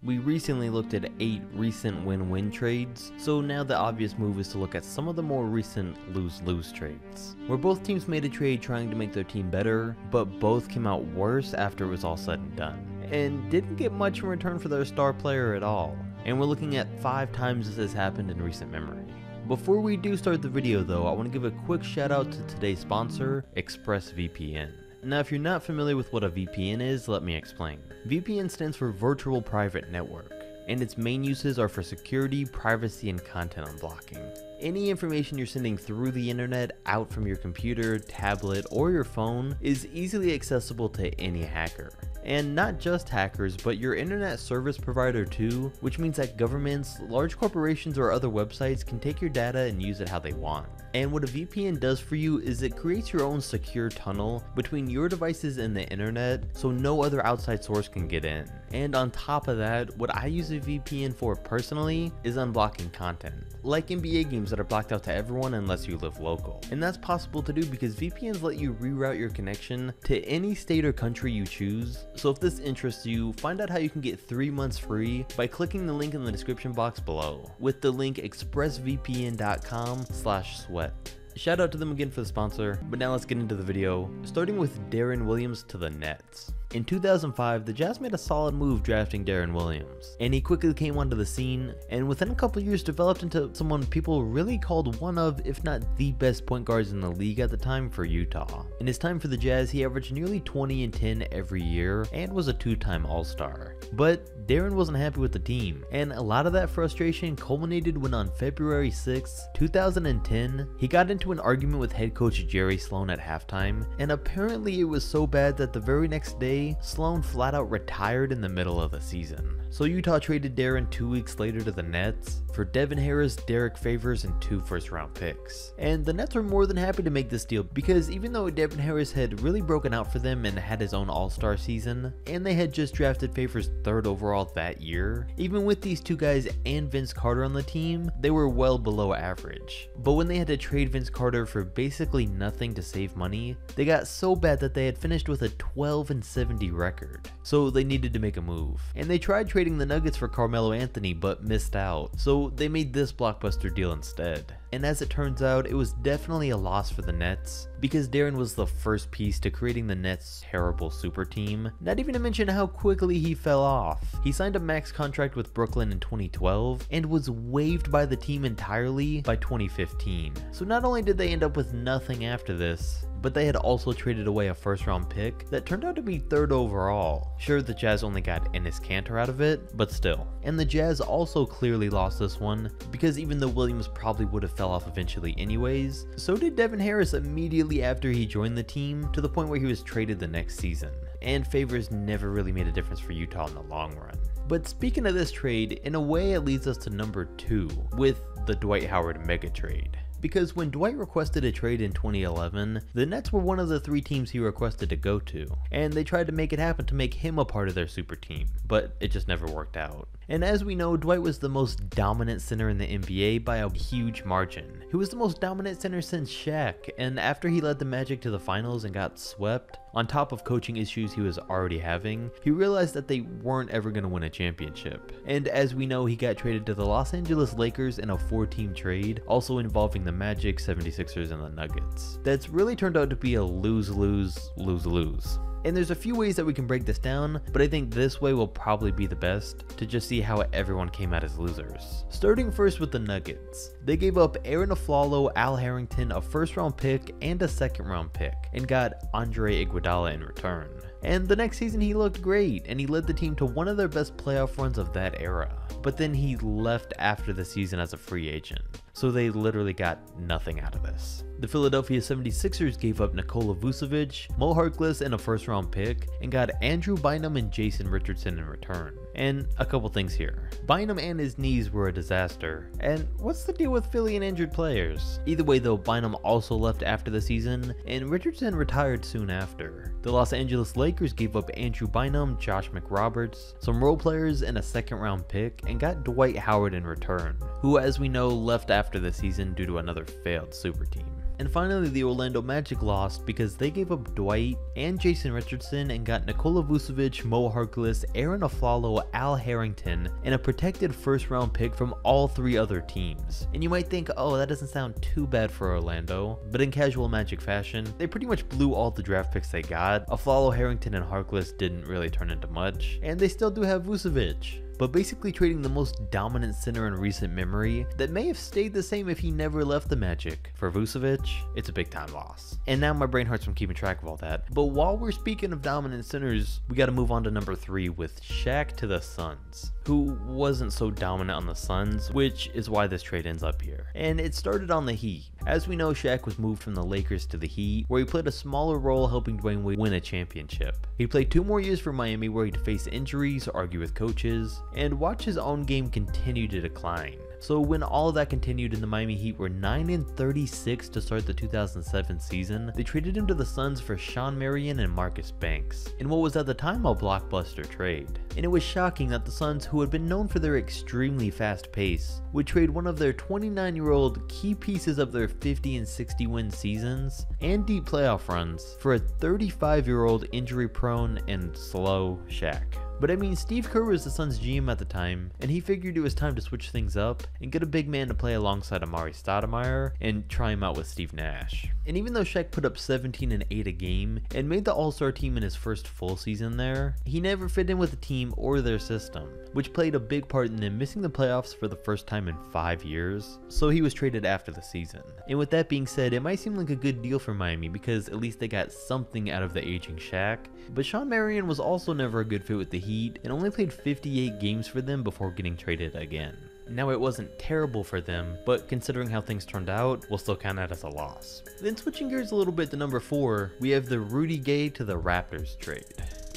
We recently looked at 8 recent win-win trades, so now the obvious move is to look at some of the more recent lose-lose trades, where both teams made a trade trying to make their team better, but both came out worse after it was all said and done, and didn't get much in return for their star player at all. And we're looking at 5 times this has happened in recent memory. Before we do start the video though, I want to give a quick shout out to today's sponsor, ExpressVPN. Now if you're not familiar with what a VPN is, let me explain. VPN stands for Virtual Private Network, and its main uses are for security, privacy, and content unblocking. Any information you're sending through the internet out from your computer, tablet, or your phone is easily accessible to any hacker. And not just hackers, but your internet service provider too, which means that governments, large corporations, or other websites can take your data and use it how they want. And what a VPN does for you is it creates your own secure tunnel between your devices and the internet, so no other outside source can get in. And on top of that, what I use a VPN for personally is unblocking content, like NBA games that are blocked out to everyone unless you live local. And that's possible to do because VPNs let you reroute your connection to any state or country you choose. So if this interests you, find out how you can get 3 months free by clicking the link in the description box below with the link expressvpn.com/sweat. Shout out to them again for the sponsor, but now let's get into the video, starting with Deron Williams to the Nets. In 2005, the Jazz made a solid move drafting Deron Williams, and he quickly came onto the scene, and within a couple years developed into someone people really called one of, if not the best point guards in the league at the time for Utah. In his time for the Jazz, he averaged nearly 20 and 10 every year, and was a 2-time All-Star. But Deron wasn't happy with the team, and a lot of that frustration culminated when on February 6, 2010, he got into an argument with head coach Jerry Sloan at halftime, and apparently it was so bad that the very next day, Sloan flat out retired in the middle of the season. So Utah traded Deron 2 weeks later to the Nets for Devin Harris, Derek Favors, and 2 first-round picks. And the Nets were more than happy to make this deal because even though Devin Harris had really broken out for them and had his own All-Star season, and they had just drafted Favors 3rd overall that year, even with these 2 guys and Vince Carter on the team, they were well below average. But when they had to trade Vince Carter for basically nothing to save money, they got so bad that they had finished with a 12-70 record. So they needed to make a move. And they tried trading the Nuggets for Carmelo Anthony but missed out, so they made this blockbuster deal instead. And as it turns out, it was definitely a loss for the Nets, because Deron was the first piece to creating the Nets' terrible super team, not even to mention how quickly he fell off. He signed a max contract with Brooklyn in 2012, and was waived by the team entirely by 2015. So not only did they end up with nothing after this, but they had also traded away a first-round pick that turned out to be 3rd overall. Sure, the Jazz only got Enes Kanter out of it, but still. And the Jazz also clearly lost this one, because even though Williams probably would have fell off eventually anyways, so did Devin Harris immediately after he joined the team, to the point where he was traded the next season. And Favors never really made a difference for Utah in the long run. But speaking of this trade, in a way it leads us to number 2, with the Dwight Howard mega trade. Because when Dwight requested a trade in 2011, the Nets were one of the 3 teams he requested to go to, and they tried to make it happen to make him a part of their super team, but it just never worked out. And as we know, Dwight was the most dominant center in the NBA by a huge margin. He was the most dominant center since Shaq, and after he led the Magic to the finals and got swept, on top of coaching issues he was already having, he realized that they weren't ever going to win a championship. And as we know, he got traded to the Los Angeles Lakers in a 4-team trade, also involving the Magic, 76ers, and the Nuggets. That's really turned out to be a lose-lose-lose-lose. And there's a few ways that we can break this down, but I think this way will probably be the best to just see how everyone came out as losers. Starting first with the Nuggets. They gave up Aaron Aflalo, Al Harrington, a 1st-round pick, and a 2nd-round pick, and got Andre Iguodala in return. And the next season he looked great, and he led the team to one of their best playoff runs of that era. But then he left after the season as a free agent, so they literally got nothing out of this. The Philadelphia 76ers gave up Nikola Vucevic, Mo Harkless, and a 1st-round pick, and got Andrew Bynum and Jason Richardson in return. And a couple things here. Bynum and his knees were a disaster, and what's the deal with Philly and injured players? Either way though, Bynum also left after the season, and Richardson retired soon after. The Los Angeles Lakers gave up Andrew Bynum, Josh McRoberts, some role players, and a 2nd-round pick, and got Dwight Howard in return, who as we know left after the season due to another failed super team. And finally, the Orlando Magic lost because they gave up Dwight and Jason Richardson and got Nikola Vucevic, Mo Harkless, Aaron Aflalo, Al Harrington, and a protected first-round pick from all 3 other teams. And you might think, oh, that doesn't sound too bad for Orlando, but in casual Magic fashion, they pretty much blew all the draft picks they got. Aflalo, Harrington, and Harkless didn't really turn into much, and they still do have Vucevic. But basically trading the most dominant center in recent memory that may have stayed the same if he never left the Magic for Vucevic, it's a big time loss. And now my brain hurts from keeping track of all that. But while we're speaking of dominant centers, we gotta move on to number 3 with Shaq to the Suns, who wasn't so dominant on the Suns, which is why this trade ends up here. And it started on the Heat. As we know, Shaq was moved from the Lakers to the Heat, where he played a smaller role helping Dwayne Wade win a championship. He played 2 more years for Miami where he'd face injuries, argue with coaches, and watch his own game continue to decline. So when all of that continued and the Miami Heat were 9-36 to start the 2007 season, they traded him to the Suns for Sean Marion and Marcus Banks, in what was at the time a blockbuster trade. And it was shocking that the Suns, who had been known for their extremely fast pace, would trade one of their 29-year-old key pieces of their 50 and 60 win seasons and deep playoff runs for a 35-year-old injury-prone and slow Shaq. But I mean, Steve Kerr was the Suns GM at the time, and he figured it was time to switch things up and get a big man to play alongside Amari Stoudemire and try him out with Steve Nash. And even though Shaq put up 17 and 8 a game and made the All-Star team in his first full season there, he never fit in with the team or their system, which played a big part in them missing the playoffs for the first time in 5 years, so he was traded after the season. And with that being said, it might seem like a good deal for Miami because at least they got something out of the aging Shaq, but Sean Marion was also never a good fit with the Heat and only played 58 games for them before getting traded again. Now it wasn't terrible for them, but considering how things turned out, we'll still count that as a loss. Then switching gears a little bit to number 4, we have the Rudy Gay to the Raptors trade.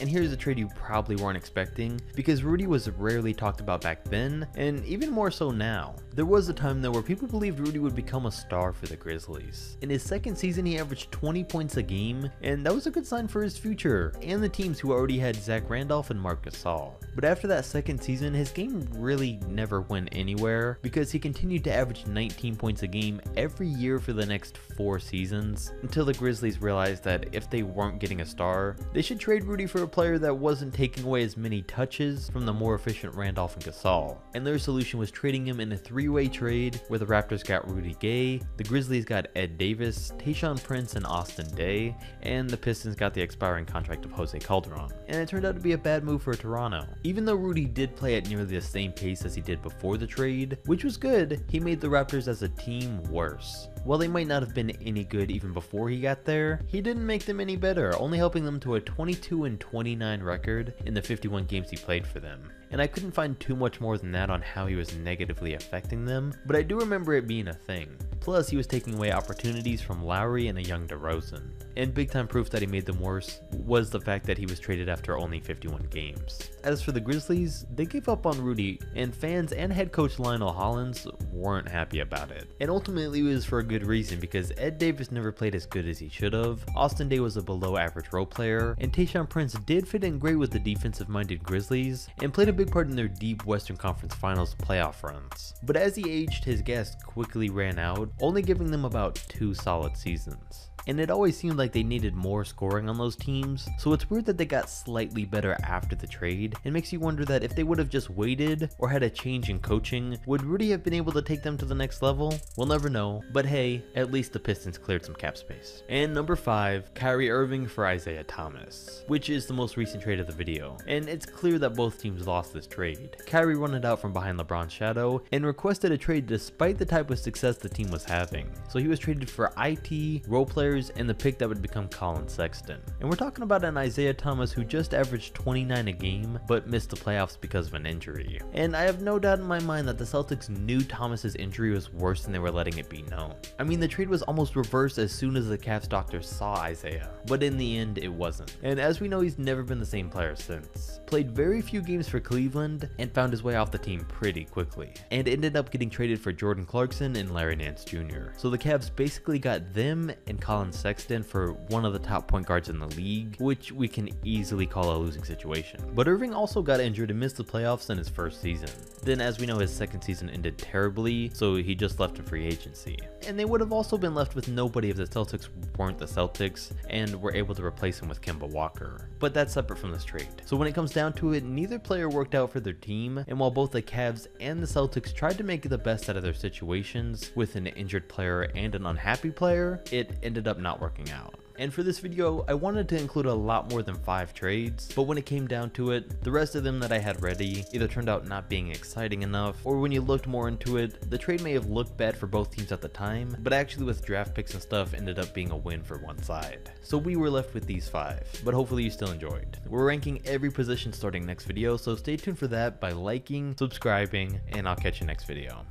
And here's a trade you probably weren't expecting, because Rudy was rarely talked about back then, and even more so now. There was a time though where people believed Rudy would become a star for the Grizzlies. In his second season he averaged 20 points a game, and that was a good sign for his future, and the teams who already had Zach Randolph and Marc Gasol. But after that second season, his game really never went anywhere, because he continued to average 19 points a game every year for the next 4 seasons, until the Grizzlies realized that if they weren't getting a star, they should trade Rudy for a player that wasn't taking away as many touches from the more efficient Randolph and Gasol. And their solution was trading him in a 3-way trade where the Raptors got Rudy Gay, the Grizzlies got Ed Davis, Tayshaun Prince, and Austin Daye, and the Pistons got the expiring contract of Jose Calderon. And it turned out to be a bad move for Toronto. Even though Rudy did play at nearly the same pace as he did before the trade, which was good, he made the Raptors as a team worse. While they might not have been any good even before he got there, he didn't make them any better, only helping them to a 22-29 record in the 51 games he played for them. And I couldn't find too much more than that on how he was negatively affecting them, but I do remember it being a thing. Plus, he was taking away opportunities from Lowry and a young DeRozan. And big time proof that he made them worse was the fact that he was traded after only 51 games. As for the Grizzlies, they gave up on Rudy, and fans and head coach Lionel Hollins weren't happy about it. And ultimately it was for a good reason, because Ed Davis never played as good as he should have, Austin Daye was a below average role player, and Tayshaun Prince did fit in great with the defensive minded Grizzlies, and played a big part in their deep Western Conference Finals playoff runs. But as he aged, his gas quickly ran out, only giving them about 2 solid seasons. And it always seemed like they needed more scoring on those teams, so it's weird that they got slightly better after the trade, and makes you wonder that if they would have just waited or had a change in coaching, would Rudy have been able to take them to the next level? We'll never know, but hey, at least the Pistons cleared some cap space. And number 5, Kyrie Irving for Isaiah Thomas, which is the most recent trade of the video, and it's clear that both teams lost this trade. Kyrie wanted out from behind LeBron's shadow and requested a trade despite the type of success the team was having, so he was traded for IT, role players, and the pick that would become Colin Sexton. And we're talking about an Isaiah Thomas who just averaged 29 a game but missed the playoffs because of an injury. And I have no doubt in my mind that the Celtics knew Thomas's injury was worse than they were letting it be known. I mean, the trade was almost reversed as soon as the Cavs doctors saw Isaiah, but in the end it wasn't. And as we know, he's never been the same player since. Played very few games for Cleveland and found his way off the team pretty quickly, and ended up getting traded for Jordan Clarkson and Larry Nance Jr. So the Cavs basically got them and Colin Collin Sexton for one of the top point guards in the league, which we can easily call a losing situation. But Irving also got injured and missed the playoffs in his first season. Then, as we know, his second season ended terribly, so he just left in free agency. And they would have also been left with nobody if the Celtics weren't the Celtics and were able to replace him with Kemba Walker. But that's separate from this trade. So when it comes down to it, neither player worked out for their team, and while both the Cavs and the Celtics tried to make the best out of their situations with an injured player and an unhappy player, it ended up not working out. And for this video, I wanted to include a lot more than 5 trades, but when it came down to it, the rest of them that I had ready either turned out not being exciting enough, or when you looked more into it, the trade may have looked bad for both teams at the time, but actually with draft picks and stuff ended up being a win for one side. So we were left with these 5, but hopefully you still enjoyed. We're ranking every position starting next video, so stay tuned for that by liking, subscribing, and I'll catch you next video.